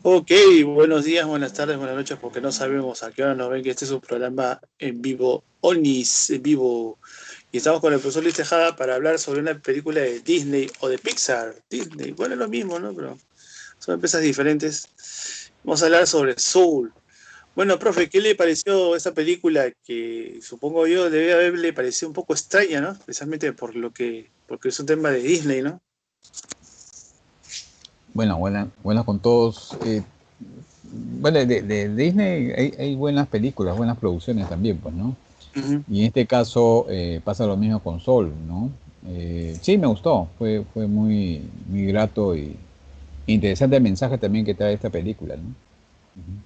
Ok, buenos días, buenas tardes, buenas noches, porque no sabemos a qué hora nos ven, que este es un programa en vivo, Onis en vivo. Y estamos con el profesor Luis Tejada para hablar sobre una película de Disney o de Pixar. Disney, bueno, es lo mismo, ¿no? Pero son empresas diferentes. Vamos a hablar sobre Soul. Bueno, profe, ¿qué le pareció esa película que supongo yo debe haberle parecido un poco extraña, ¿no? Especialmente porque es un tema de Disney, ¿no? Bueno, buenas con todos. Bueno, de Disney hay buenas películas, buenas producciones también, pues, ¿no? Ujú. Y en este caso pasa lo mismo con Sol, ¿no? Sí, me gustó, fue muy grato y interesante el mensaje también que trae esta película, ¿no? Ujú.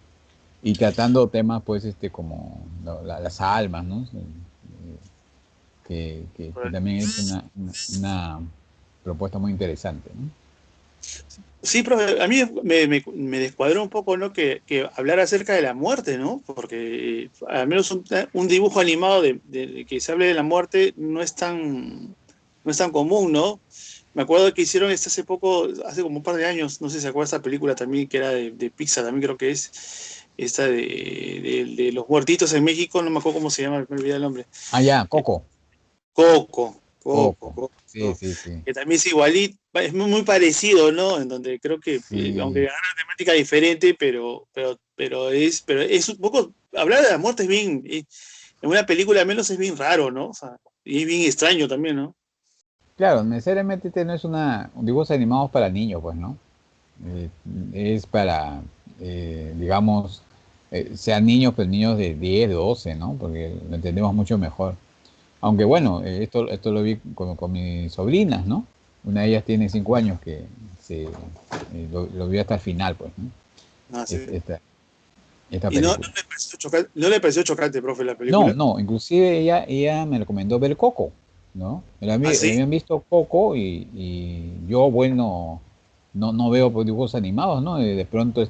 Y tratando temas, pues, como las almas, ¿no? Que también es una propuesta muy interesante, ¿no? Sí, profe, a mí me descuadró un poco, ¿no? Que hablar acerca de la muerte, ¿no? Porque al menos un dibujo animado de que se hable de la muerte no es tan común, ¿no? Me acuerdo que hicieron esto hace poco, hace como un par de años, no sé si se acuerda esa película también que era de Pixar, también creo que es esta de los muertitos en México, no me acuerdo cómo se llama, me olvidé el nombre. Ah, ya, Coco. Coco. Sí, Coco, sí, sí. que también es igualito, es muy parecido, ¿no? En donde creo que, aunque Sí, gana una temática diferente, pero es un poco, hablar de la muerte es bien, en una película al menos es bien raro, ¿no? O sea, y es bien extraño también, ¿no? claro, necesariamente este no es un dibujos animados para niños, pues, ¿no? Eh, es para, digamos, sean niños, pero niños de 10, 12, ¿no? Porque lo entendemos mucho mejor. Aunque bueno, esto lo vi con mis sobrinas, ¿no? Una de ellas tiene 5 años que lo vio hasta el final, pues, ¿no? No, sí. Esta Y película. no le pareció chocante, profe, la No, película. no, inclusive ella me recomendó ver Coco, ¿no? ¿Ah, sí? Habían visto Coco y yo, bueno, no veo pues, dibujos animados, ¿no? Y de pronto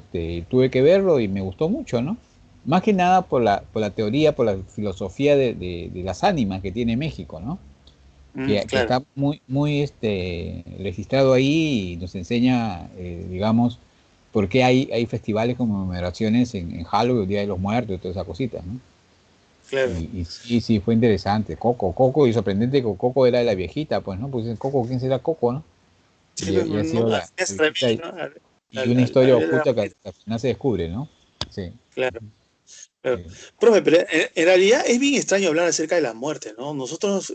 tuve que verlo y me gustó mucho, ¿no? Más que nada por la teoría, por la filosofía de las ánimas que tiene México, ¿no? Que Claro, está muy registrado ahí y nos enseña, digamos, por qué hay festivales, conmemoraciones en Halloween, Día de los Muertos y todas esas cositas, ¿no? claro. Y sí, sí, fue interesante. Coco, y sorprendente que Coco era de la viejita, pues, ¿no? Pues dicen, Coco, ¿quién será Coco, no? Sí, pero Y ha sido no, la es para viejita mí, ¿no? y una La historia Bella y la oculta que Bestia, al final se descubre, ¿no? Sí. claro. Claro. Sí. Profe, pero en realidad es bien extraño hablar acerca de la muerte, ¿no? Nosotros,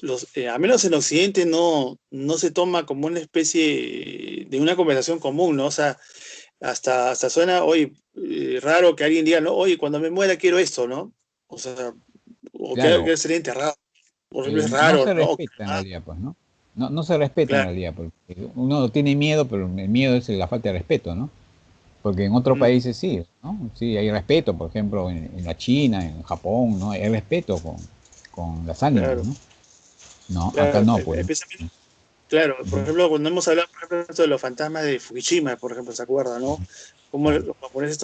al menos en Occidente, no se toma como una especie de una conversación común, ¿no? O sea, hasta suena, oye, raro que alguien diga, no, oye, cuando me muera quiero esto, ¿no? O sea, o Claro, quiero ser enterrado. Por ejemplo, es no raro, se ¿no? respeta en realidad, pues, ¿no? No se respeta en Claro. realidad, porque uno tiene miedo, pero el miedo es la falta de respeto, ¿no? Porque en otros Mm, países sí, ¿no? Sí, hay respeto, por ejemplo, en la China, en Japón, ¿no? Hay respeto con las ánimas, claro, ¿no? No, acá claro. no, pues. Especialmente, claro, por Ujú. ejemplo, cuando hemos hablado, por ejemplo, esto de los fantasmas de Fukushima, por ejemplo, ¿se acuerda, no? Cómo Claro. los japoneses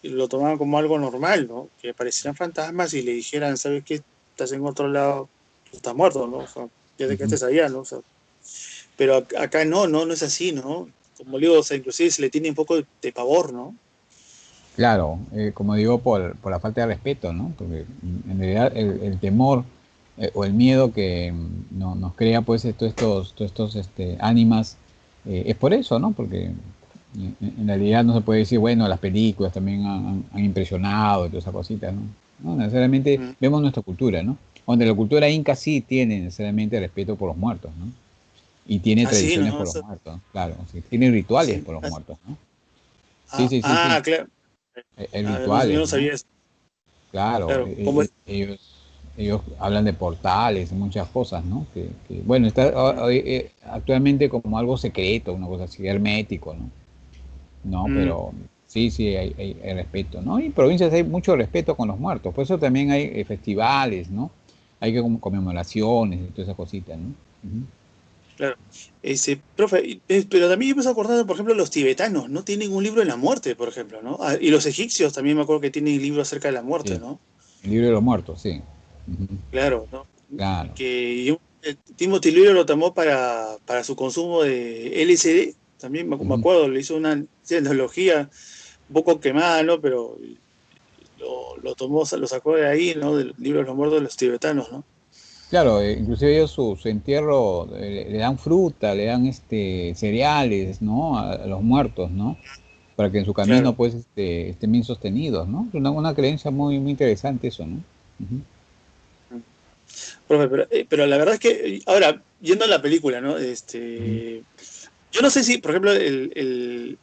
lo tomaban como algo normal, ¿no? Que aparecieran fantasmas y le dijeran, ¿sabes qué? Estás en otro lado, tú estás muerto, ¿no? O sea, ya te Ujú. quedaste allá, ¿no? O sea, pero acá no es así, ¿no? Como digo, o sea, inclusive se le tiene un poco de pavor, ¿no? Claro, como digo, por la falta de respeto, ¿no? Porque en realidad el temor o el miedo que nos crea, pues, todos estos ánimas, es por eso, ¿no? Porque en realidad no se puede decir, bueno, las películas también han impresionado y todas esas cositas, ¿no? No, necesariamente Mm. vemos nuestra cultura, ¿no? Donde la cultura inca sí tiene necesariamente respeto por los muertos, ¿no? Y tiene Así, tradiciones ¿no? por los muertos, ¿no? Claro, sí, tiene rituales Sí, por los muertos, ¿no? Sí, ah, sí, sí, sí. claro. Hay Ah, no, yo rituales, no ¿no? sabía eso. Claro, Claro, ¿cómo es? ellos hablan de portales y muchas cosas, ¿no? Bueno, está Mm, actualmente como algo secreto, una cosa así, hermético, ¿no? No, mm. pero sí, sí, hay respeto, ¿no? Y en provincias hay mucho respeto con los muertos, por eso también hay festivales, ¿no? Hay que como conmemoraciones y todas esas cositas, ¿no? Ujú. Claro. Profe, pero también yo me estoy acordando, por ejemplo, los tibetanos no tienen un libro de la muerte, por ejemplo, ¿no? Ah, y los egipcios también me acuerdo que tienen libros acerca de la muerte, Sí, ¿no? el libro de los muertos, sí. Ujú. Claro, ¿no? Claro. Timothy Leary lo tomó para su consumo de LSD, también me Ujú. acuerdo, le hizo una analogía, un poco quemada, ¿no? Pero lo tomó, lo sacó de ahí, ¿no? Del libro de los muertos de los tibetanos, ¿no? Claro, inclusive ellos su entierro le dan fruta, le dan cereales, ¿no? A los muertos, ¿no? Para que en su camino Claro. pues estén bien sostenidos, ¿no? Es una creencia muy, muy interesante eso, ¿no? Ujú. Profe, pero la verdad es que, ahora, yendo a la película, ¿no? Ujú. Yo no sé si, por ejemplo,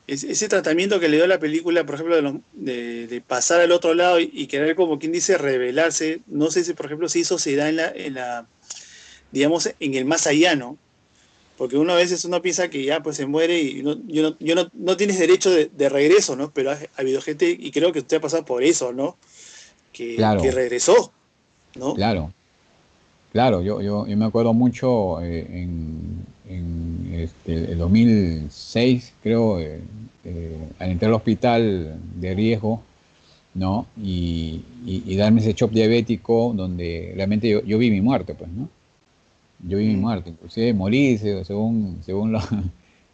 ese tratamiento que le dio la película, por ejemplo, de pasar al otro lado y querer, como quien dice, revelarse, no sé si, por ejemplo, si eso se da digamos, en el más allá, ¿no? Porque uno a veces uno piensa que ya pues se muere y no tienes derecho de regreso, ¿no? Pero ha habido gente, y creo que usted ha pasado por eso, ¿no? Que Claro, regresó, ¿no? claro, claro. Yo me acuerdo mucho el 2006, creo, al entrar al hospital de riesgo, ¿no? Y darme ese shock diabético donde realmente yo vi mi muerte, pues, ¿no? Yo vi mi Mm, muerte, inclusive morí según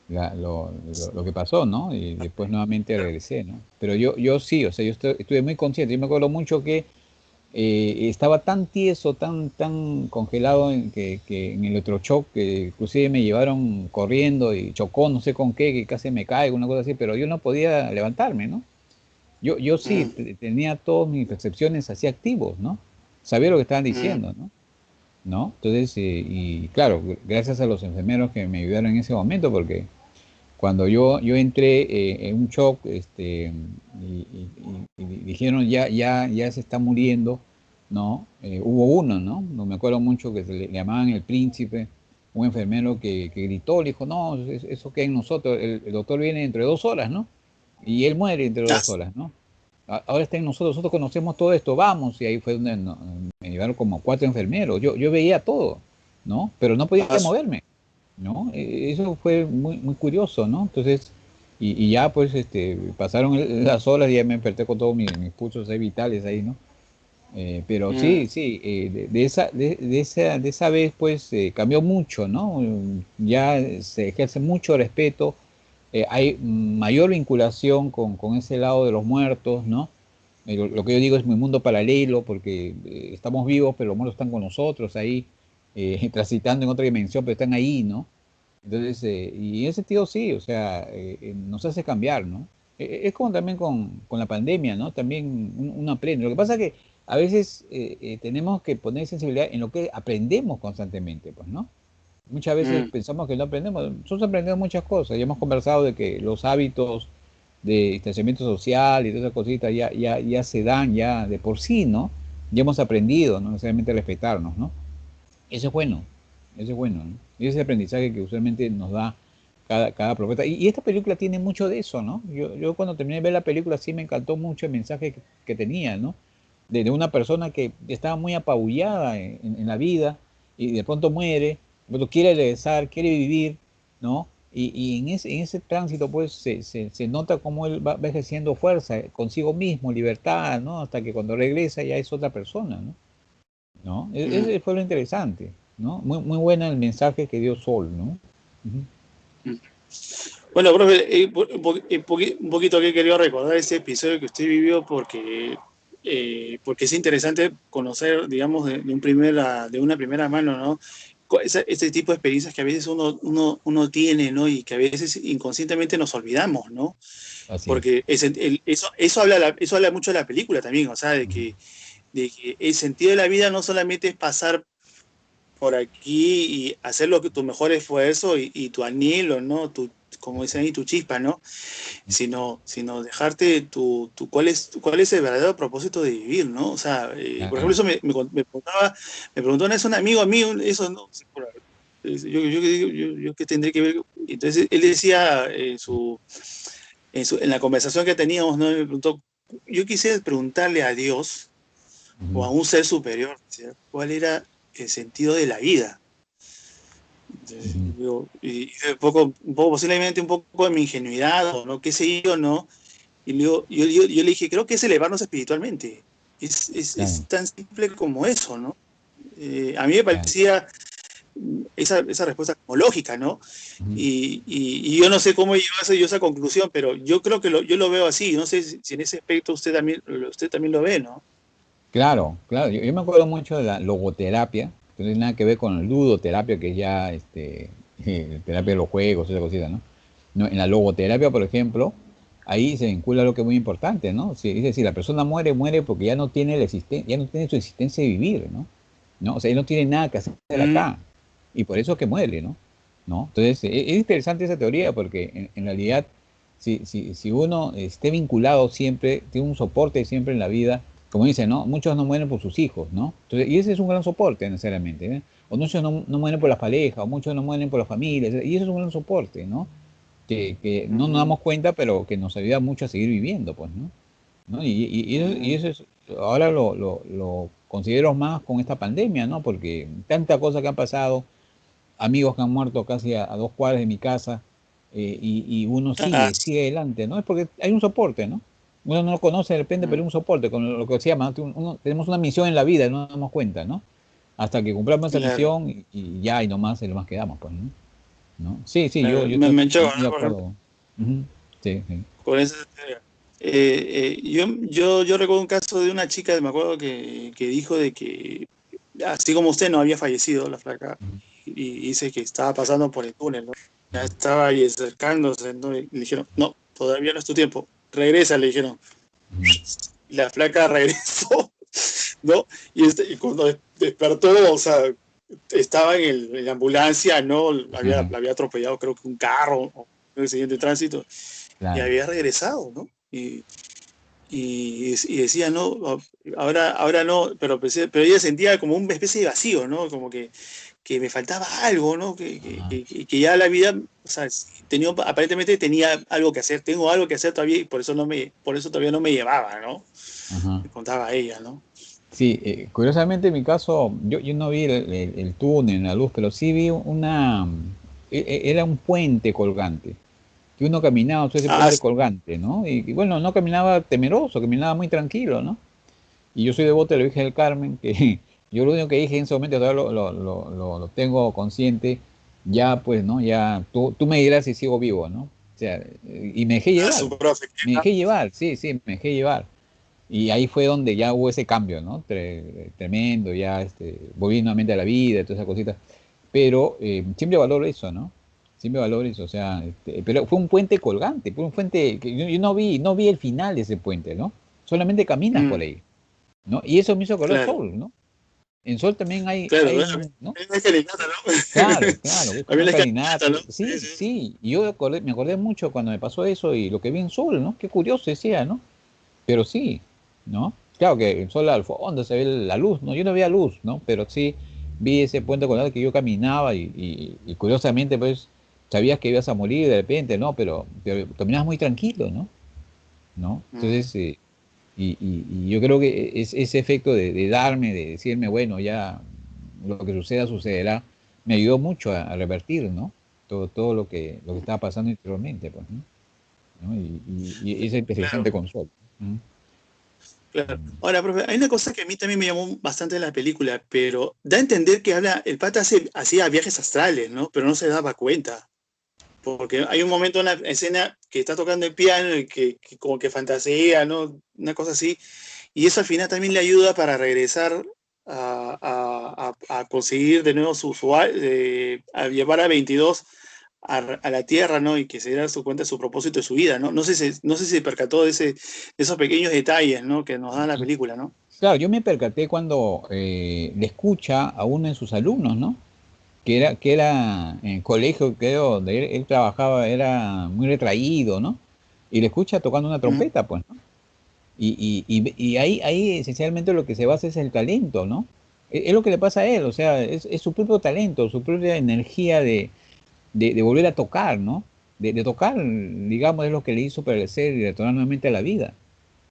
lo que pasó, ¿no? Y después nuevamente regresé, ¿no? Pero yo sí, o sea, yo estuve muy consciente. Yo me acuerdo mucho que estaba tan tieso, tan congelado que en el electroshock, que inclusive me llevaron corriendo y chocó, no sé con qué, que casi me caigo, una cosa así, pero yo no podía levantarme, ¿no? Yo sí mm, tenía todas mis percepciones así activos, ¿no? Sabía lo que estaban mm, diciendo, ¿no? ¿No? Entonces, y claro, gracias a los enfermeros que me ayudaron en ese momento, porque cuando yo entré en un shock, y dijeron ya se está muriendo, ¿no? Hubo uno, ¿no? No me acuerdo mucho que le llamaban el príncipe, un enfermero que gritó, le dijo, no, eso que en nosotros, el doctor viene dentro de 2 horas, ¿no? Y él muere dentro de ah, 2 horas, ¿no? Ahora está en nosotros conocemos todo esto, vamos, y ahí fue donde me llevaron como 4 enfermeros, yo veía todo, ¿no? Pero no podía ah, moverme, ¿no? Eso fue muy, muy curioso, ¿no? Entonces, y ya pues pasaron las horas y ya me desperté con todos mis pulsos ahí vitales ahí, ¿no? Pero mm, sí, sí, de esa vez pues cambió mucho, ¿no? Ya se ejerce mucho respeto, hay mayor vinculación con ese lado de los muertos, ¿no? Lo que yo digo es mi mundo paralelo, porque estamos vivos, pero los muertos están con nosotros ahí, transitando en otra dimensión, pero están ahí, ¿no? Entonces, y en ese sentido sí, o sea, nos hace cambiar, ¿no? Es como también con la pandemia, ¿no? También uno aprende. Lo que pasa es que a veces tenemos que poner sensibilidad en lo que aprendemos constantemente, pues, ¿no? Muchas veces mm, pensamos que no aprendemos. Nosotros aprendemos muchas cosas. Ya hemos conversado de que los hábitos de distanciamiento social y todas esas cositas ya se dan ya de por sí, ¿no? Ya hemos aprendido, no necesariamente a respetarnos, ¿no? Eso es bueno, eso es bueno, ¿no? Y ese aprendizaje que usualmente nos da cada profeta. Y esta película tiene mucho de eso, ¿no? Yo cuando terminé de ver la película sí me encantó mucho el mensaje que tenía, ¿no? De una persona que estaba muy apabullada en la vida y de pronto muere, pero quiere regresar, quiere vivir, ¿no? Y en ese tránsito, pues, se nota cómo él va ejerciendo fuerza consigo mismo, libertad, ¿no? Hasta que cuando regresa ya es otra persona, ¿no? ¿No? mm, Ese fue lo interesante, ¿no? Muy, muy buena el mensaje que dio Sol, ¿no? Ujú. mm. Bueno, profe, un poquito que quería recordar ese episodio que usted vivió porque es interesante conocer, digamos, de una primera mano, ¿no? Ese tipo de experiencias que a veces uno tiene, ¿no? Y que a veces inconscientemente nos olvidamos, ¿no? Así es. Porque eso habla mucho de la película también, o sea, Ujú. de que el sentido de la vida no solamente es pasar por aquí y hacer tu mejor esfuerzo y tu anhelo, ¿no? Como Así dicen es. ahí, tu chispa, ¿no? Ujú. Sino dejarte cuál es el verdadero propósito de vivir, ¿no? O sea, por ejemplo, Claro. eso me preguntó una vez un amigo a mí, eso no sé, yo qué tendré que ver. Entonces él decía en la conversación que teníamos, ¿no? Me preguntó, yo quisiera preguntarle a Dios o Ujú. a un ser superior, ¿sí? ¿Cuál era el sentido de la vida? Entonces, Ujú. y un poco, posiblemente un poco de mi ingenuidad, o no, qué sé yo, ¿no? Y le digo, yo le dije, creo que es elevarnos espiritualmente. Es Claro, tan simple como eso, ¿no? A mí me claro. parecía esa respuesta como lógica, ¿no? Ujú. Y yo no sé cómo llevarse yo a esa conclusión, pero yo creo que yo lo veo así. No sé si en ese aspecto usted también lo ve, ¿no? Claro, claro. Yo me acuerdo mucho de la logoterapia, que no tiene nada que ver con la ludoterapia, que es ya terapia de los juegos, esa cosita, ¿no? No, en la logoterapia, por ejemplo, ahí se vincula lo que es muy importante, ¿no? Es decir, la persona muere, muere porque ya no tiene ya no tiene su existencia de vivir, ¿no? ¿No? O sea, él no tiene nada que hacer Mm, acá. Y por eso es que muere, ¿no? ¿No? Entonces, es interesante esa teoría porque en realidad, si uno esté vinculado siempre, tiene un soporte siempre en la vida, como dice, ¿no? Muchos no mueren por sus hijos, ¿no? Entonces, y ese es un gran soporte, necesariamente, ¿eh? O muchos no mueren por las parejas, o muchos no mueren por las familias, y eso es un gran soporte, ¿no? Que no nos ujú. damos cuenta, pero que nos ayuda mucho a seguir viviendo, pues, ¿no? ¿No? Y eso es, ahora lo considero más con esta pandemia, ¿no? Porque tanta cosa que han pasado, amigos que han muerto casi a 2 cuadras de mi casa, y uno Ah, sigue adelante, ¿no? Es porque hay un soporte, ¿no? Uno no lo conoce de repente, pero hay mm, un soporte, con lo que se llama, tenemos una misión en la vida y no nos damos cuenta, ¿no? Hasta que cumplamos esa claro, misión y ya, y nomás, y nomás quedamos, pues, ¿no? ¿No? Sí, sí, claro. yo Me estoy choca, muy de ¿no? Por ejemplo, acuerdo. Ujú. Sí, sí. con esa teoría. Yo recuerdo un caso de una chica, me acuerdo que dijo de que, así como usted no había fallecido, la flaca, Ujú. y dice que estaba pasando por el túnel, ¿no? Ya estaba ahí acercándose, ¿no? Y le dijeron, no, todavía no es tu tiempo, regresa, le dijeron. Ujú. Y la flaca regresó, ¿no? Y cuando despertó, o sea, estaba en la ambulancia, ¿no? Ajá, La había atropellado, creo que un carro o un accidente de tránsito, y claro. había regresado, ¿no? Y decía, no, ahora no, pero ella sentía como una especie de vacío, ¿no? Como que me faltaba algo, ¿no? Ajá, Que ya la vida, o sea, aparentemente tenía algo que hacer, tengo algo que hacer todavía y por eso todavía no me llevaba, ¿no? ajá. Me contaba ella, ¿no? Sí, curiosamente en mi caso, yo no vi el túnel, la luz, pero sí vi era un puente colgante, que uno caminaba sobre ese Ah, puente colgante, ¿no? Y bueno, no caminaba temeroso, caminaba muy tranquilo, ¿no? Y yo soy devoto de la Virgen del Carmen, que yo lo único que dije en ese momento, todavía lo tengo consciente, ya pues, ¿no? Ya tú me dirás si sigo vivo, ¿no? O sea, y su me profe. dejé llevar, sí, sí, me dejé llevar. Y ahí fue donde ya hubo ese cambio, ¿no? Tremendo, ya volví nuevamente a la vida, todas esas cositas. Pero siempre valoro eso, ¿no? Siempre valoro eso, o sea, pero fue un puente colgante, fue un puente que yo no vi el final de ese puente, ¿no? Solamente caminas por Mm, ahí, ¿no? Y eso me hizo acordar claro, Sol, ¿no? En Sol también claro. hay A un, ¿no? mí la escalinata, ¿no? Claro, claro, es A mí una la escalinata, calinata. ¿no? Sí, Sí, sí. sí, y yo me acordé mucho cuando me pasó eso y lo que vi en Sol, ¿no? Qué curioso decía, ¿no? Pero sí, ¿no? Claro que solo al fondo se ve la luz, ¿no? Yo no veía luz, ¿no? Pero sí vi ese puente colgante que yo caminaba y curiosamente, pues, sabías que ibas a morir de repente, ¿no? Pero caminabas muy tranquilo, ¿no? ¿No? Mm, Entonces, y yo creo que ese efecto de darme, de decirme, bueno, ya lo que suceda, sucederá, me ayudó mucho a revertir, ¿no? Todo lo que estaba pasando interiormente, pues, ¿no? ¿No? Y esa interesante claro, consuelo. ¿No? claro. Ahora, profe, hay una cosa que a mí también me llamó bastante la película, pero da a entender que el pata hacía viajes astrales, ¿no? Pero no se daba cuenta. Porque hay un momento en la escena que está tocando el piano y que como que fantasea, ¿no? Una cosa así. Y eso al final también le ayuda para regresar a conseguir de nuevo a llevar a 22 a la Tierra, ¿no? Y que se diera su cuenta de su propósito de su vida, ¿no? No sé si se percató de esos pequeños detalles, ¿no? Que nos da la película, ¿no? Claro, yo me percaté cuando le escucha a uno de sus alumnos, ¿no? Que era en el colegio, creo, donde él trabajaba, era muy retraído, ¿no? Y le escucha tocando una Mm, trompeta, pues, ¿no? Y ahí esencialmente lo que se basa es el talento, ¿no? Es lo que le pasa a él, o sea, es su propio talento, su propia energía de volver a tocar, ¿no? De tocar, digamos, es lo que le hizo perecer y retornar nuevamente a la vida.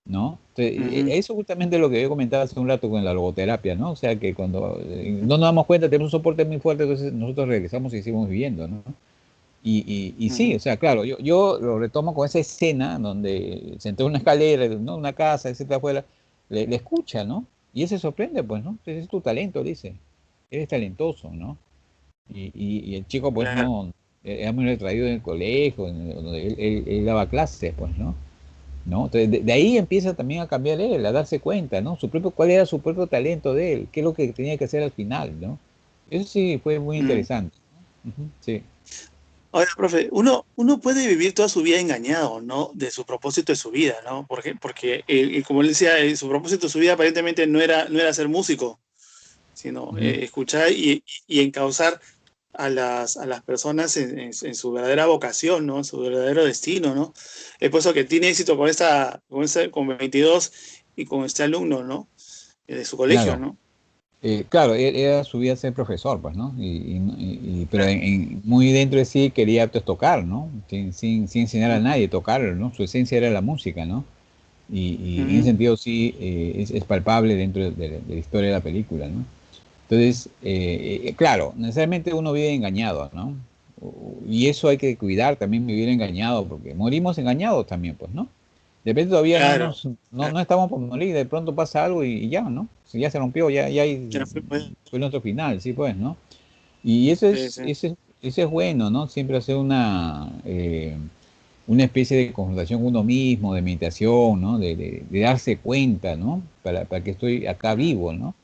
¿No? Entonces, ujú, eso justamente es lo que yo comentaba hace un rato con la logoterapia, ¿no? O sea, que cuando no nos damos cuenta, tenemos un soporte muy fuerte, entonces nosotros regresamos y seguimos viviendo, ¿no? Y sí, ujú, o sea, claro, yo lo retomo con esa escena donde se entra en una escalera, ¿no? Una casa, etcétera, afuera, le escucha, ¿no? Y él se sorprende, pues, ¿no? Entonces es tu talento, dice. Eres talentoso, ¿no? Y el chico, pues, claro. no, era muy retraído en el colegio, donde él daba clases, pues, ¿no? ¿No? Entonces, de ahí empieza también a cambiar él, a darse cuenta, ¿no? Cuál era su propio talento de él, qué es lo que tenía que hacer al final, ¿no? Eso sí fue muy Mm. interesante. Ujú, sí. Ahora, profe, uno puede vivir toda su vida engañado, ¿no? De su propósito de su vida, ¿no? Porque como le decía, su propósito de su vida aparentemente no era ser músico, sino Ujú. escuchar y encauzar a las personas en su verdadera vocación, ¿no? En su verdadero destino, ¿no? Es por eso que tiene éxito con 22 y con este alumno, ¿no? De su colegio, Claro. ¿no? Claro, era su vida ser profesor, pues, ¿no? Pero muy dentro de sí quería pues, tocar, ¿no? Sin enseñar a nadie a tocar, ¿no? Su esencia era la música, ¿no? Y en ese Ujú. sentido sí es palpable dentro de la historia de la película, ¿no? Entonces, claro, necesariamente uno vive engañado, ¿no? Y eso hay que cuidar también, vivir engañado, porque morimos engañados también, pues, ¿no? De repente todavía Claro, claro. no estamos por morir, de pronto pasa algo y ya, ¿no? Si ya se rompió, Ya fue, pues. fue nuestro final, sí, pues, ¿no? Y Sí, sí. eso es bueno, ¿no? Siempre hacer una especie de confrontación con uno mismo, de meditación, ¿no? De darse cuenta, ¿no? Para que estoy acá Ujú, vivo, ¿no?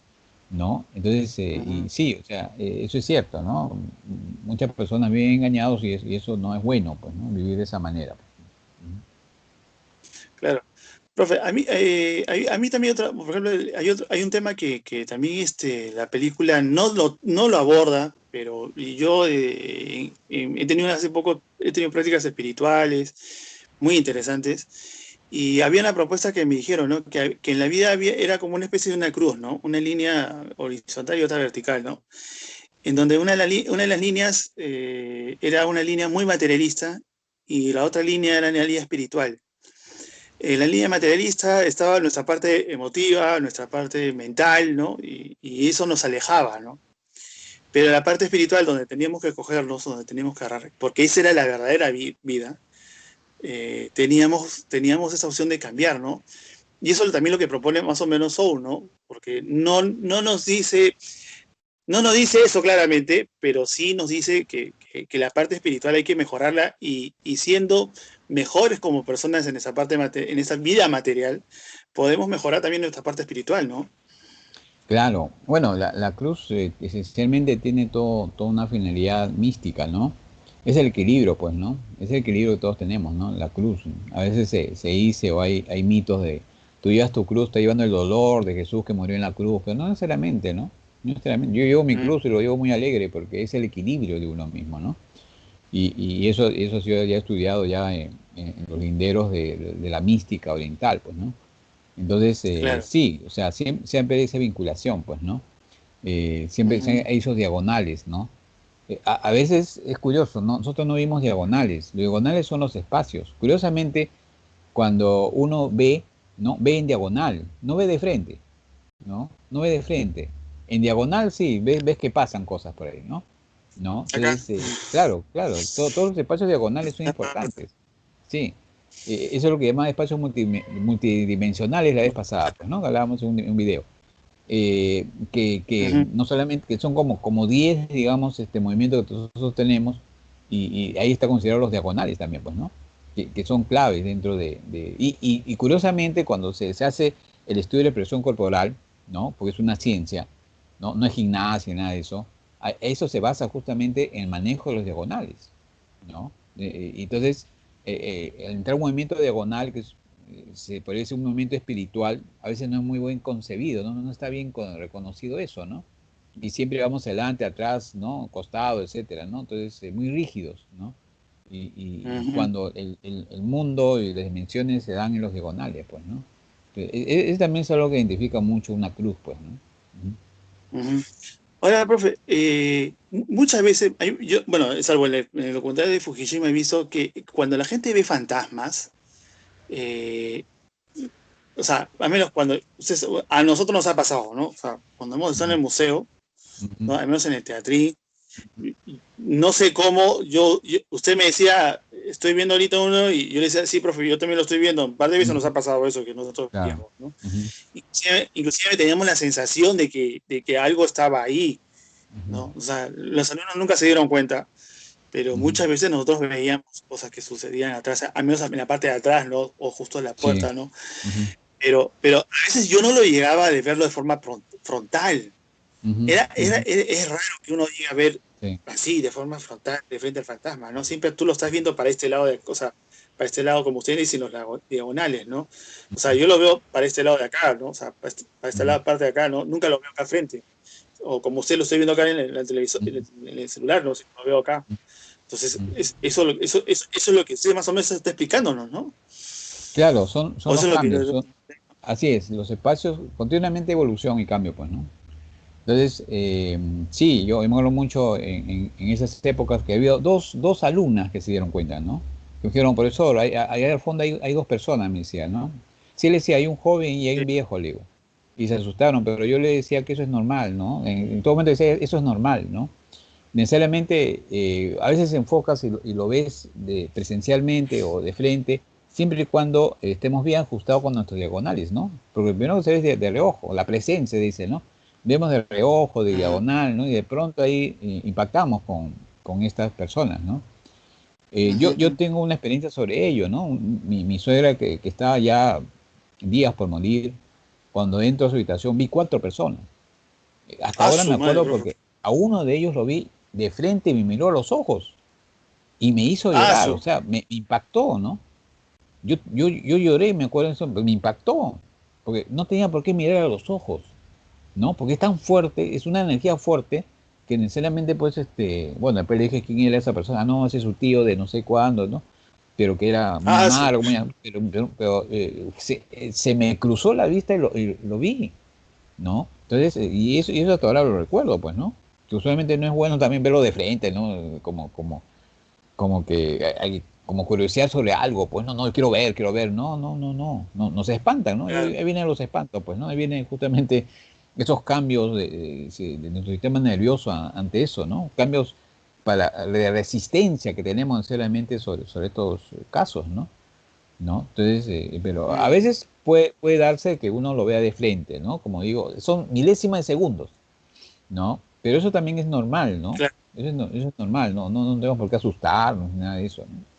¿No? Entonces, y ujú. sí, o sea, eso es cierto, ¿no? Muchas personas viven engañados y eso no es bueno, pues, ¿no? Vivir de esa manera. Claro. Profe, a mí también por ejemplo, hay un tema que también la película no lo aborda, pero yo he tenido prácticas espirituales muy interesantes y había una propuesta que me dijeron, ¿no? Que en la vida era como una especie de una cruz, ¿no? Una línea horizontal y otra vertical, ¿no? En donde una de las líneas era una línea muy materialista y la otra línea era una línea espiritual. En la línea materialista estaba nuestra parte emotiva, nuestra parte mental, ¿no? Y eso nos alejaba, ¿no? Pero la parte espiritual, donde teníamos que cogernos, donde teníamos que agarrar, porque esa era la verdadera vida, teníamos esa opción de cambiar, ¿no? Y eso también lo que propone más o menos Soul, ¿no? Porque no nos dice eso claramente, pero sí nos dice que la parte espiritual hay que mejorarla y siendo mejores como personas en en esa vida material, podemos mejorar también nuestra parte espiritual, ¿no? Claro, bueno, la cruz esencialmente tiene toda una finalidad mística, ¿no? Es el equilibrio, pues, ¿no? Es el equilibrio que todos tenemos, ¿no? La cruz. A veces se dice o hay mitos de, tú llevas tu cruz, está llevando el dolor de Jesús que murió en la cruz, pero no necesariamente, ¿no? No necesariamente. Yo llevo mi Mm, cruz y lo llevo muy alegre porque es el equilibrio de uno mismo, ¿no? Y eso ha sido ya estudiado ya en los linderos de la mística oriental, pues, ¿no? Entonces, claro. sí, o sea, siempre hay esa vinculación, pues, ¿no? Siempre Ujú, hay esos diagonales, ¿no? A veces es curioso, ¿no? Nosotros no vimos diagonales. Los diagonales son los espacios. Curiosamente, cuando uno ve, ¿no? Ve en diagonal, no ve de frente, ¿no? No ve de frente. En diagonal sí, ves que pasan cosas por ahí, ¿no? ¿No? acá. Entonces, claro, claro, todos los espacios diagonales son importantes. Sí, eso es lo que llaman espacios multidimensionales la vez pasada, pues, ¿no? Hablábamos en un video. Que Ujú, no solamente, que son como 10 digamos, movimientos que nosotros tenemos, y ahí está considerado los diagonales también, pues, ¿no? Que son claves dentro y curiosamente, cuando se hace el estudio de la expresión corporal, ¿no? Porque es una ciencia, ¿no? No es gimnasia, nada de eso. Eso se basa justamente en el manejo de los diagonales, ¿no? Entonces, entrar un movimiento diagonal, se podría decir un movimiento espiritual, a veces no es muy buen concebido, ¿no? No está bien reconocido eso, ¿no? Y siempre vamos adelante, atrás, ¿no? Costado, etcétera, ¿no? Entonces, muy rígidos, ¿no? Y ujú, cuando el mundo y las dimensiones se dan en los diagonales, pues, ¿no? Eso también es algo que identifica mucho una cruz, pues, ¿no? ujú. Ahora, profe, muchas veces, bueno, salvo en el documental de Fujishima, he visto que cuando la gente ve fantasmas, eh, o sea, al menos a nosotros nos ha pasado, ¿no? O sea, cuando hemos estado en Ujú, el museo, ujú, ¿no? Al menos en el teatrín, no sé cómo, usted me decía, estoy viendo ahorita uno, y yo le decía, sí, profe, yo también lo estoy viendo. Un par de veces nos ujú, ha pasado eso que nosotros claro. veíamos, ¿no? Ujú, Inclusive teníamos la sensación de que algo estaba ahí. ¿no? O sea, los alumnos nunca se dieron cuenta, pero muchas veces nosotros veíamos cosas que sucedían atrás, al menos en la parte de atrás, ¿no? O justo en la Sí. puerta, ¿no? Pero a veces yo no lo llegaba a verlo de forma frontal. Es raro que uno llegue a ver Sí. así, de forma frontal, de frente al fantasma, ¿no? Siempre tú lo estás viendo para este lado de cosas, para este lado, como ustedes dicen, los diagonales, ¿no? O sea, yo lo veo para este lado de acá, ¿no? O sea, para este lado, parte de acá, ¿no? Nunca lo veo acá frente. O como usted lo estoy viendo acá en el televisor, en el celular, ¿no? Si lo veo acá. Entonces, eso es lo que usted más o menos está explicándonos, ¿no? Claro, son O los eso es lo que cambios. Así es, los espacios, continuamente evolución y cambio, pues, ¿no? Entonces, sí, yo me acuerdo mucho en esas épocas que había dos alumnas que se dieron cuenta, ¿no? Que dijeron, profesor, ahí al fondo hay dos personas, me decía, ¿no? Sí, le decía, hay un joven y hay un viejo, le digo. Y se asustaron, pero yo le decía que eso es normal, ¿no? En todo momento decía, eso es normal, ¿no? Necesariamente, a veces enfocas y lo ves presencialmente o de frente, siempre y cuando estemos bien ajustados con nuestros diagonales, ¿no? Porque primero se ve de reojo, la presencia dice, ¿no? Vemos de reojo, de diagonal, ¿no? Y de pronto ahí impactamos con estas personas, ¿no? Yo tengo una experiencia sobre ello, ¿no? Mi suegra que estaba ya días por morir, cuando entro a su habitación vi 4 personas. Hasta Ah, ahora me su madre, acuerdo profe. porque a uno de ellos lo vi de frente y me miró a los ojos y me hizo Ah, llorar, o su. sea, me impactó, ¿no? Yo lloré, me acuerdo de eso, pero me impactó, porque no tenía por qué mirar a los ojos, ¿no? Porque es tan fuerte, es una energía fuerte que necesariamente, pues, bueno, después le dije quién era esa persona, no, ese es su tío de no sé cuándo, ¿no? Pero que era muy Ah, su. amargo, pero se me cruzó la vista y lo vi, ¿no? Entonces, y eso hasta ahora lo recuerdo, pues, ¿no? Que usualmente no es bueno también verlo de frente, ¿no? Como que hay como curiosidad sobre algo, pues, no, quiero ver, no se espantan, ¿no? Claro. Ahí vienen los espantos, pues, ¿no? Ahí vienen justamente esos cambios de nuestro sistema nervioso ante eso, ¿no? Cambios de resistencia que tenemos necesariamente sobre estos casos, ¿no? ¿No? Entonces, pero a Mm, veces puede darse que uno lo vea de frente, ¿no? Como digo, son milésimas de segundos, ¿no? Pero eso también es normal, ¿no? claro. Eso es normal, no tenemos por qué asustarnos, ni nada de eso, ¿no?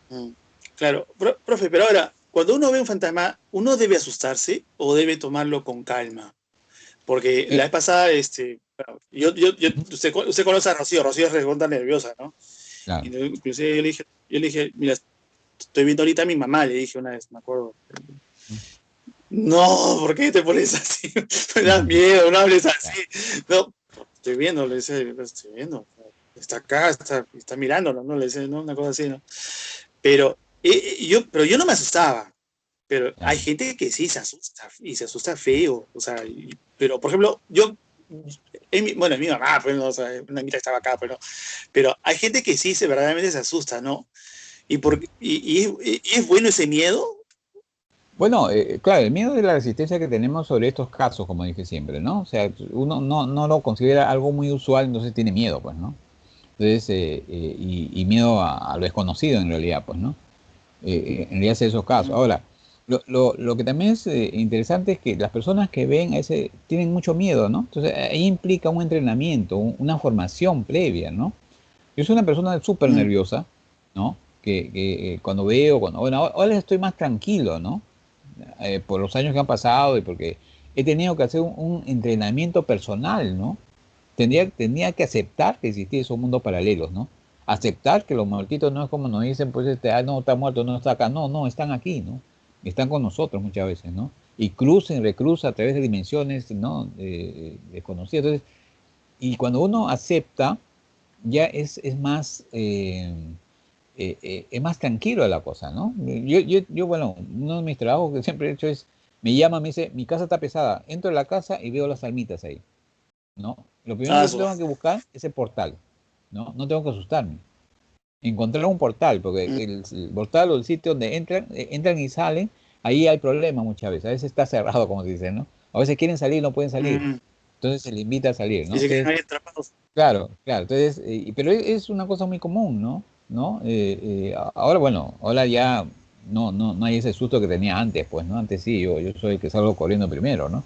Mm, claro. Profe, pero ahora, cuando uno ve un fantasma, ¿uno debe asustarse o debe tomarlo con calma? Porque la Eh, vez pasada, bueno, Ujú. usted conoce a Rocío, Rocío es recontra nerviosa, ¿no? Claro. Y inclusive yo le dije, mira, estoy viendo ahorita a mi mamá, le dije una vez, me acuerdo. No, ¿por qué te pones así? Me das Ujú. miedo, no hables Claro. así. No, estoy viendo, le dice, estoy viendo. Está acá, está mirándolo, ¿no? Le dice, ¿no? Una cosa así, ¿no? Pero yo no me asustaba. Pero hay Claro. gente que sí se asusta, y se asusta feo. O sea, pero por ejemplo, yo, bueno, es mi mamá, pues, ¿no? O sea, una amiga estaba acá, pero hay gente que sí verdaderamente se asusta, ¿no? Y es bueno ese miedo. Bueno, claro, el miedo es la resistencia que tenemos sobre estos casos, como dije siempre, ¿no? O sea, uno no lo considera algo muy usual, entonces tiene miedo, pues, ¿no? Entonces, y miedo a lo desconocido en realidad, pues, ¿no? En realidad es esos casos. Mm, Ahora, lo que también es interesante es que las personas que ven a ese tienen mucho miedo, ¿no? Entonces, ahí implica un entrenamiento, una formación previa, ¿no? Yo soy una persona súper mm, nerviosa, ¿no? Que cuando veo, bueno, ahora estoy más tranquilo, ¿no? Por los años que han pasado y porque he tenido que hacer un entrenamiento personal, ¿no? Tenía que aceptar que existía esos mundos paralelos, ¿no? Aceptar que los muertitos no es como nos dicen, pues, no, está muerto, no está acá. No, están aquí, ¿no? Están con nosotros muchas veces, ¿no? Y cruzan, recruzan a través de dimensiones, ¿no? Desconocidas. Entonces, y cuando uno acepta, ya es más, es más tranquilo la cosa, ¿no? Bueno, uno de mis trabajos que siempre he hecho es, me llama, me dice, mi casa está pesada, entro a la casa y veo las almitas ahí, ¿no? Lo primero ah, que tengo que buscar es el portal, ¿no? No tengo que asustarme. Encontrar un portal, porque mm, el portal o el sitio donde entran y salen, ahí hay problemas muchas veces. A veces está cerrado, como se dice, ¿no? A veces quieren salir y no pueden salir. mm. Entonces se le invita a salir, ¿no? Y se quedan Entonces, ahí atrapados. claro. Entonces, pero es una cosa muy común, ¿no? ¿No? Ahora, bueno, ahora ya no hay ese susto que tenía antes, pues, ¿no? Antes sí, yo soy el que salgo corriendo primero, ¿no?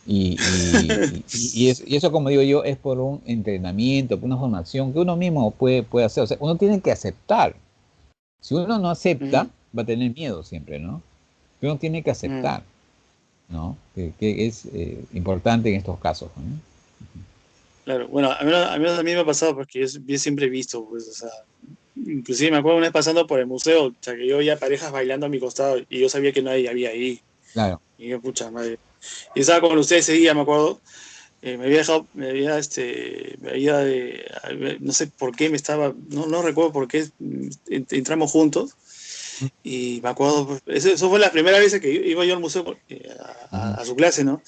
Y eso, como digo yo, es por un entrenamiento, por una formación que uno mismo puede hacer. O sea, uno tiene que aceptar. Si uno no acepta, Ujú, va a tener miedo siempre, ¿no? Uno tiene que ujú. aceptar, ¿no? Que es importante en estos casos, ¿no? Claro, bueno, a mí me ha pasado porque yo siempre he visto, pues, o sea, inclusive me acuerdo una vez pasando por el museo, o sea, que yo veía parejas bailando a mi costado y yo sabía que nadie había ahí. Claro. Y yo, pucha madre. Y estaba con ustedes ese día, me acuerdo. Me había dejado, no sé por qué me estaba, no recuerdo por qué entramos juntos. Y me acuerdo, pues, eso fue la primera vez que iba yo al museo Ujú. a su clase, ¿no?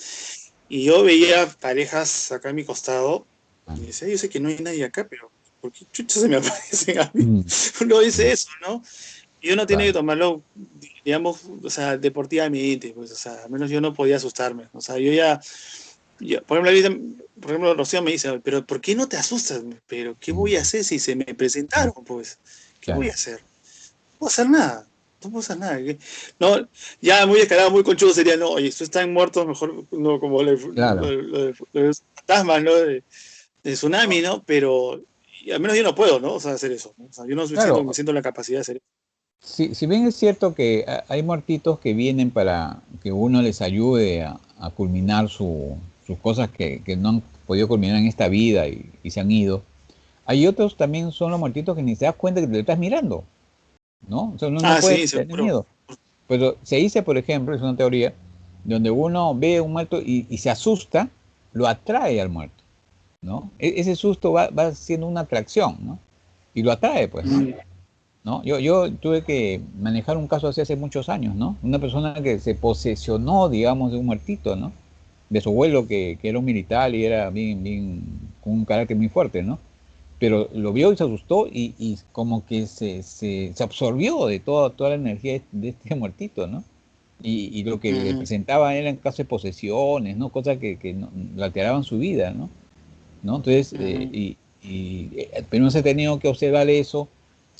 Y yo veía parejas acá a mi costado Ah. y decía, yo sé que no hay nadie acá, pero ¿por qué chucha se me aparecen a mí? Mm. Uno Mm. dice eso, ¿no? Y uno tiene que Claro. tomarlo, digamos, o sea, deportivamente, pues, o sea, al menos yo no podía asustarme. O sea, por ejemplo, por ejemplo, Rocío me dice, pero ¿por qué no te asustas? Pero ¿qué voy a Mm. hacer si se me presentaron? Pues, ¿qué voy a Claro. hacer? No puedo hacer nada. No puedo hacer nada. No, ya muy descarado, muy conchudo sería, no, oye, estos están muertos, mejor no como Claro. lo de los fantasmas, ¿no? De tsunami, ¿no? Pero al menos yo no puedo, ¿no? O sea, hacer eso, ¿no? O sea, yo no Claro. me siento la capacidad de hacer eso. Si bien es cierto que hay muertitos que vienen para que uno les ayude a culminar sus cosas que no han podido culminar en esta vida y se han ido, hay otros también son los muertitos que ni se das cuenta que te estás mirando, ¿no? O sea, uno no Ah, puede sí, tener seguro. miedo. Pero se dice, por ejemplo, es una teoría, donde uno ve un muerto y se asusta, lo atrae al muerto, ¿no? Ese susto va siendo una atracción, ¿no? Y lo atrae, pues, ¿no? Mm, ¿No? Yo tuve que manejar un caso así hace muchos años, ¿no? Una persona que se posesionó, digamos, de un muertito, ¿no? De su abuelo que era un militar y era con un carácter muy fuerte, ¿no? Pero lo vio y se asustó y como que se absorbió de toda la energía de este muertito, ¿no? Y lo que le ujú, presentaba eran casos de posesiones, ¿no? Cosas que le alteraban su vida, ¿no? ¿No? Entonces, ujú, pero no se ha tenido que observar eso,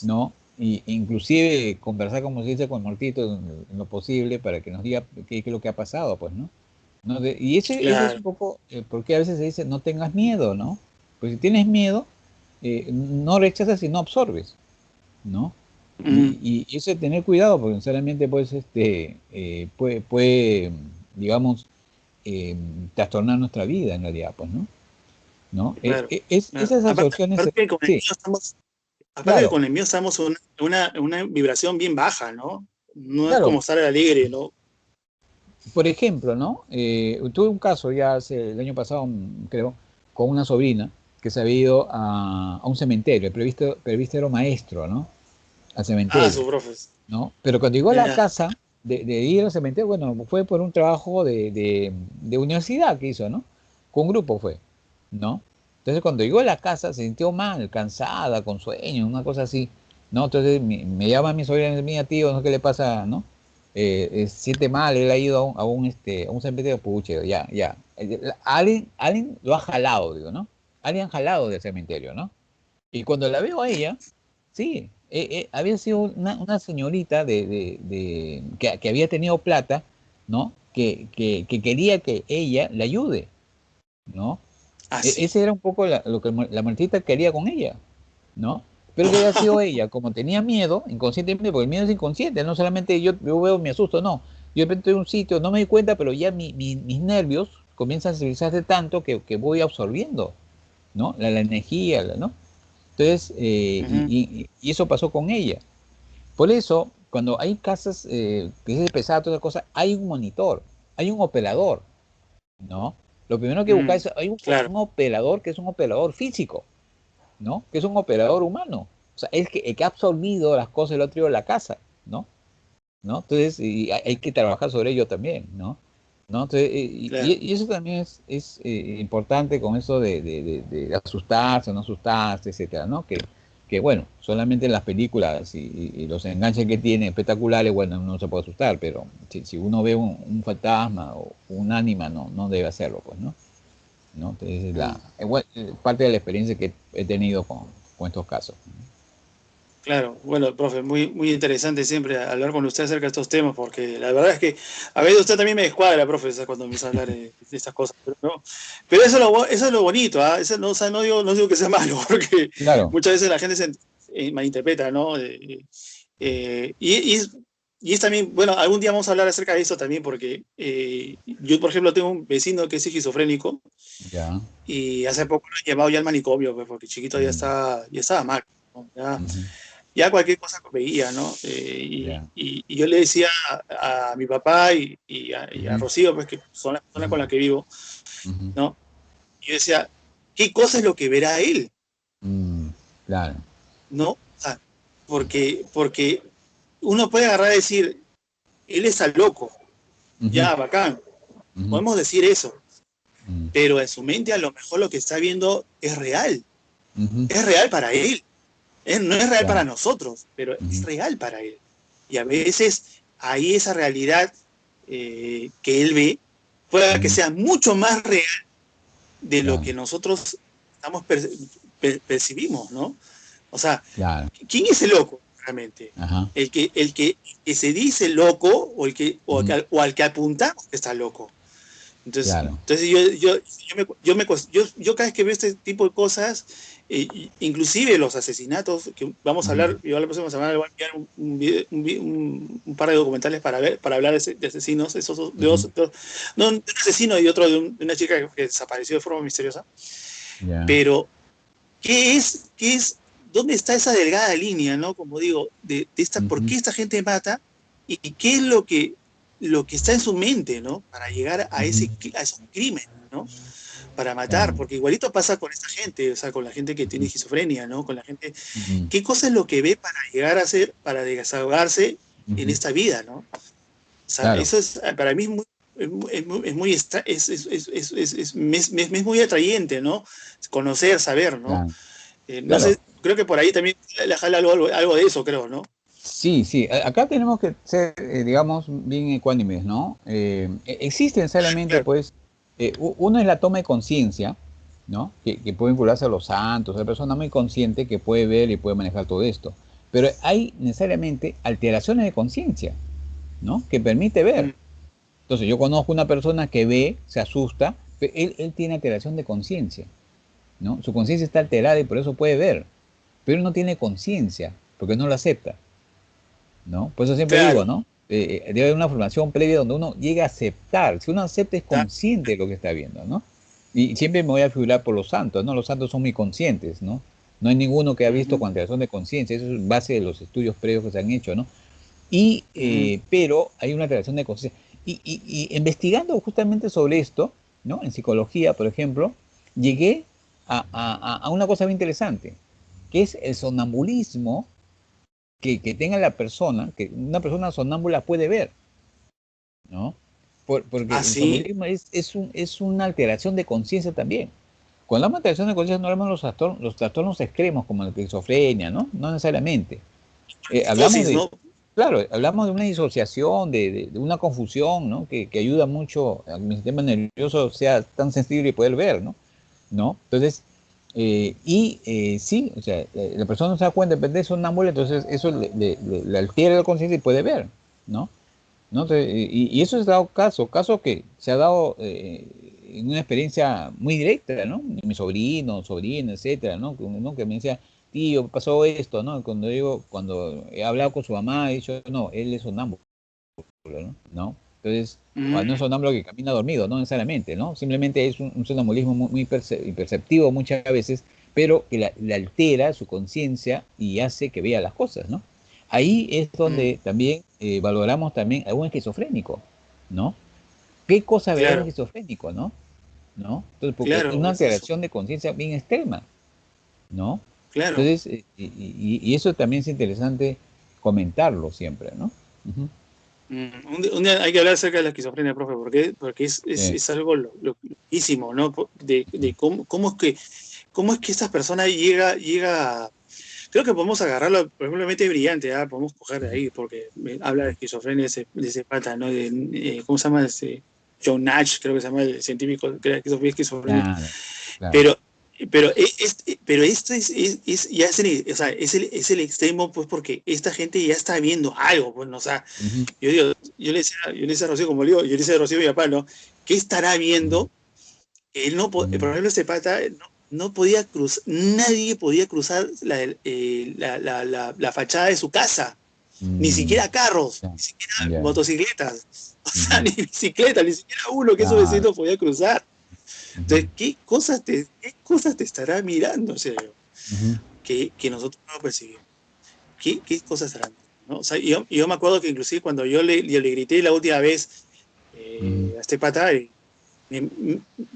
¿no? Y inclusive conversar, como se dice, con Mortito en lo posible para que nos diga qué es lo que ha pasado, pues, ¿no? ¿No? Y ese es claro. un poco, porque a veces se dice, no tengas miedo, ¿no? Pues si tienes miedo, no rechazas y no absorbes, ¿no? Ujú, Y eso de tener cuidado, porque necesariamente pues, puede, digamos, trastornar nuestra vida en realidad, pues, ¿no? ¿No? claro. Claro. Esas absorciones, Aparte que con el sí, mío estamos, aparte que claro, con el mío estamos en una vibración bien baja, ¿no? No es claro. como estar alegre, ¿no? Por ejemplo, ¿no? Tuve un caso ya hace el año pasado, creo, con una sobrina que se había ido a un cementerio, el presbítero maestro, ¿no? Al Ah, cementerio, su profes. ¿no? Pero cuando llegó a la Ya. casa de ir al cementerio, bueno, fue por un trabajo de universidad que hizo, ¿no? Con un grupo fue, ¿no? Entonces cuando llegó a la casa se sintió mal, cansada, con sueño, una cosa así, ¿no? Entonces me llama mi sobrina y me dice, mira, tío, ¿no? ¿Qué le pasa, no? Se siente mal, él ha ido a un cementerio, puche, ya, ya. Alguien lo ha jalado, digo, ¿no? Alguien jalado del cementerio, ¿no? Y cuando la veo a ella, sí, había sido una señorita que había tenido plata, ¿no? Que quería que ella le ayude, ¿no? Así. Ese era un poco lo que la muertita quería con ella, ¿no? Pero que había sido ella, como tenía miedo, inconscientemente, porque el miedo es inconsciente, no solamente yo veo, me asusto, no. Yo de repente en un sitio, no me di cuenta, pero ya mis nervios comienzan a sensibilizarse tanto que voy absorbiendo, ¿no? La energía, ¿no? Entonces, Ujú, y eso pasó con ella. Por eso, cuando hay casas que es pesada, toda cosa, hay un monitor, hay un operador, ¿no? Lo primero que buscar mm, es, hay claro. un operador que es un operador físico, ¿no? Que es un operador humano. O sea, es que el que ha absorbido las cosas del otro de la casa, ¿no? ¿No? Entonces, y hay que trabajar sobre ello también, ¿no? ¿No? Entonces, Claro. y eso también es importante con eso de asustarse, no asustarse, etcétera, ¿no? Que bueno, solamente en las películas y los enganches que tiene espectaculares, bueno, uno no se puede asustar, pero si uno ve un fantasma o un ánima, no debe hacerlo, pues, ¿no? ¿No? Entonces, Mm. parte de la experiencia que he tenido con estos casos. Claro, bueno, profe, muy interesante siempre hablar con usted acerca de estos temas, porque la verdad es que a veces usted también me descuadra, profe, cuando empieza a hablar de estas cosas, pero no. Pero eso es lo bonito, ¿ah? Eso no, o sea, no digo que sea malo, porque Claro. muchas veces la gente se malinterpreta, ¿no? Y es también, bueno, algún día vamos a hablar acerca de eso también, porque yo, por ejemplo, tengo un vecino que es esquizofrénico Ya. y hace poco lo han llevado ya al manicomio, pues, porque chiquito Mm, ya estaba mal, ¿no? ujú, Ya cualquier cosa que veía, ¿no? ya. Y yo le decía a mi papá y a Ujú, Rocío, pues que son las personas ujú, con las que vivo, ujú. ¿no? Y yo decía, ¿qué cosa es lo que verá él? Mm, claro. ¿No? O sea, porque uno puede agarrar y decir, él está loco, Ujú, ya, bacán, ujú, podemos decir eso, mm, pero en su mente a lo mejor lo que está viendo ujú, es real para él. No es real claro. para nosotros, pero es Ujú, real para él. Y a veces ahí esa realidad que él ve puede que ujú, sea mucho más real de lo claro, que nosotros estamos percibimos, ¿no? O sea, claro. ¿quién es el loco realmente? Ajá. El que se dice loco Ujú, o al que apuntamos que está loco. claro. Entonces yo cada vez que veo este tipo de cosas, inclusive los asesinatos, que vamos a Ujú, hablar, yo la próxima semana le voy a enviar un par de documentales para hablar de asesinos, ujú, no, de un asesino y otro de una chica que desapareció de forma misteriosa, ya. pero dónde está esa delgada línea, ¿no? Como digo, por Ujú, qué esta gente mata y qué es lo que está en su mente, ¿no? Para llegar ujú, a esos crímenes, ¿no? Para matar, claro. porque igualito pasa con esta gente, o sea, con la gente que tiene Ujú, esquizofrenia, ¿no? Con la gente, ujú, ¿qué cosa es lo que ve para llegar a hacer, para desahogarse en ujú, esta vida, ¿no? O sea, claro. eso es, para mí es muy atrayente, ¿no? Conocer, saber, ¿no? Claro. No sé, Claro. creo que por ahí también le jala algo de eso, creo, ¿no? Sí, sí. Acá tenemos que ser, digamos, bien ecuánimes, ¿no? Existe necesariamente, Claro, pues, uno es la toma de conciencia, ¿no? Que puede vincularse a los santos, a la persona muy consciente que puede ver y puede manejar todo esto. Pero hay necesariamente alteraciones de conciencia, ¿no? Que permite ver. mm, Entonces, yo conozco una persona que ve, se asusta, pero él tiene alteración de conciencia, ¿no? Su conciencia está alterada y por eso puede ver, pero él no tiene conciencia, porque no lo acepta, ¿no? Por eso siempre digo, claro, ¿no? Debe haber una formación previa donde uno llegue a aceptar. Si uno acepta, es está, consciente de lo que está viendo, ¿no? Y siempre me voy a figurar por los santos, ¿no? Los santos son muy conscientes, ¿no? No hay ninguno que ha visto ujú, con alteración de conciencia, eso es base de los estudios previos que se han hecho, ¿no? Y, ujú, pero hay una alteración de conciencia. Y investigando justamente sobre esto, ¿no? En psicología, por ejemplo, llegué a una cosa muy interesante, que es el sonambulismo que tenga la persona, que una persona sonámbula puede ver, ¿no? Porque el así, sonambulismo es una alteración de conciencia también. Cuando hablamos de alteración de conciencia no hablamos de los trastornos extremos como la esquizofrenia, ¿no? No necesariamente. Hablamos psicosis, de, ¿no? claro, hablamos de una disociación, de una confusión, ¿no? Que ayuda mucho a que mi sistema nervioso sea tan sensible y poder ver, ¿no? ¿No? Entonces, sí, o sea, la persona no se da cuenta, depende de sonámbula, entonces eso le altera la conciencia y puede ver, ¿no? ¿No? Entonces, y eso es dado caso que se ha dado en una experiencia muy directa, ¿no? Mi sobrino, sobrina, etcétera, ¿no? Que me decía, tío, pasó esto, ¿no? Cuando he hablado con su mamá, he dicho, no, él es sonámbulo, ¿no? Entonces, Mm, no es sonámbulo que camina dormido, no necesariamente, ¿no? Simplemente es un sonambulismo muy imperceptivo muchas veces, pero que le altera su conciencia y hace que vea las cosas, ¿no? Ahí es mm, donde también valoramos también a un esquizofrénico, ¿no? ¿Qué cosa verá un claro, esquizofrénico, no? ¿No? Entonces, porque es claro, una es eso, alteración de conciencia bien extrema, ¿no? claro. Entonces, y eso también es interesante comentarlo siempre, ¿no? Ujú. Un día hay que hablar acerca de la esquizofrenia, profe, porque Sí. es algo loquísimo, ¿no? De cómo es que esta persona llega. Creo que podemos agarrarlo, por ejemplo, mente brillante, ¿ah? Podemos coger de Ujú. ahí, porque habla de esquizofrenia de ese pata, ¿no? ¿Cómo se llama? John Nash, creo que se llama el científico que era esquizofrenia. Claro, claro. Pero pero esto ya o sea, es el extremo, pues, porque esta gente ya está viendo algo, pues, ¿no? O sea, Ujú, yo digo, yo le decía a Rocío, como le digo, yo le decía a Rocío, mi papá, ¿no? ¿Qué estará ujú, viendo? Él no, por ujú, ejemplo, este pata no podía cruzar, nadie podía cruzar la fachada de su casa, ni mm, siquiera carros, ya, ni siquiera ya, motocicletas, o sea, ujú, ni bicicleta, ni siquiera uno que esos claro, vecinos podía cruzar. ujú, Entonces, qué cosas te estará mirando, o sea, ujú, que nosotros no percibimos? ¿Qué cosas estarán viendo? ¿No? O sea, yo me acuerdo que inclusive cuando yo le grité la última vez ujú, a este pata, me-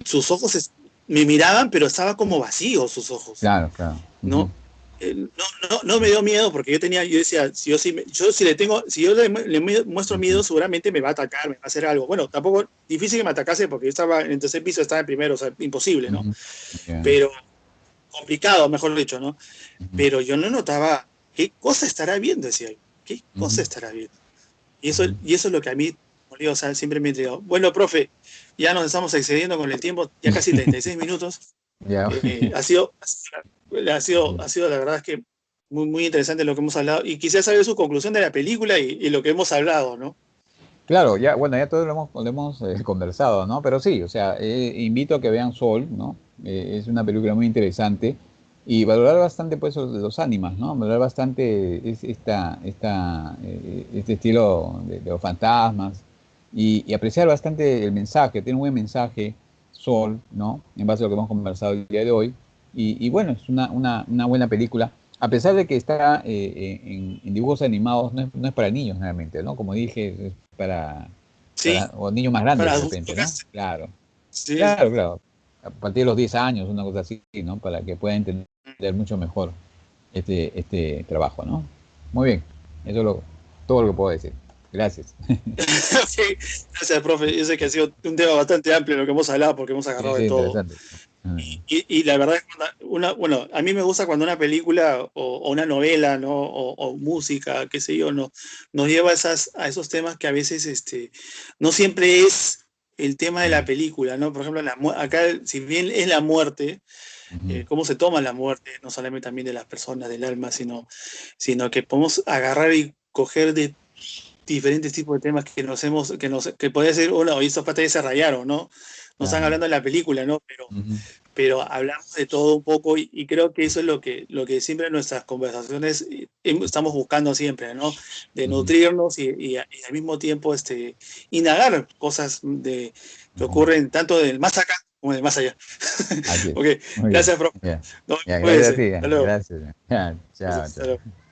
sus ojos me miraban, pero estaba como vacíos sus ojos, claro, claro, ujú, ¿no? No me dio miedo porque yo decía, si yo le muestro ujú, miedo, seguramente me va a atacar, me va a hacer algo. Bueno, tampoco difícil que me atacase porque yo estaba en el tercer piso, estaba en primero, o sea, imposible, ¿no? ujú, ya, Pero complicado, mejor dicho, ¿no? ujú, Pero yo no notaba qué cosa estará viendo, decía yo, qué ujú, cosa estará viendo. ujú, Y eso es lo que a mí, como digo, o sea, siempre me ha intrigado. Bueno, profe, ya nos estamos excediendo con el tiempo, ya casi 36 minutos. ya, Ha sido la verdad es que muy interesante lo que hemos hablado y quisiera saber su conclusión de la película y lo que hemos hablado, ¿no? claro, ya, bueno, ya todo lo hemos conversado, ¿no? Pero sí, o sea, invito a que vean Sol, ¿no? Es una película muy interesante y valorar bastante, pues, los ánimas, ¿no? Valorar bastante este estilo de los fantasmas y apreciar bastante el mensaje, tiene un buen mensaje, Sol, ¿no? En base a lo que hemos conversado el día de hoy. Y bueno, es una buena película. A pesar de que está en dibujos animados, no es para niños realmente, ¿no? Como dije, Sí, o niños más grandes para de adultos repente, ¿no? casi. Claro, Sí, claro, claro. A partir de los 10 años, una cosa así, ¿no? Para que puedan entender mucho mejor este trabajo, ¿no? Muy bien, eso es todo lo que puedo decir. Gracias. sí. Gracias, profe. Yo sé que ha sido un tema bastante amplio lo que hemos hablado porque hemos Sí, agarrado de sí, todo. interesante. Ah, Y la verdad es que bueno, a mí me gusta cuando una película o una novela, ¿no? O música, qué sé yo, no, nos lleva a esos temas que a veces no siempre es el tema de la mm, película, ¿no? Por ejemplo, acá, si bien es la muerte, ujú, cómo se toma la muerte, no solamente también de las personas, del alma, sino que podemos agarrar y coger de diferentes tipos de temas que podría ser, bueno, y estos patas ya se rayaron, ¿no? No están claro. hablando de la película, ¿no? Ujú, Pero hablamos de todo un poco y creo que eso es lo que siempre en nuestras conversaciones estamos buscando siempre, ¿no? De ujú, nutrirnos y al mismo tiempo indagar cosas que ujú. ocurren tanto del más acá como del más allá. Así es. Ok, Muy bien. gracias, profe. Ya, No, ya, gracias a cuídese. ti. Hasta luego. Gracias. Ya, chao, Hasta luego. chao.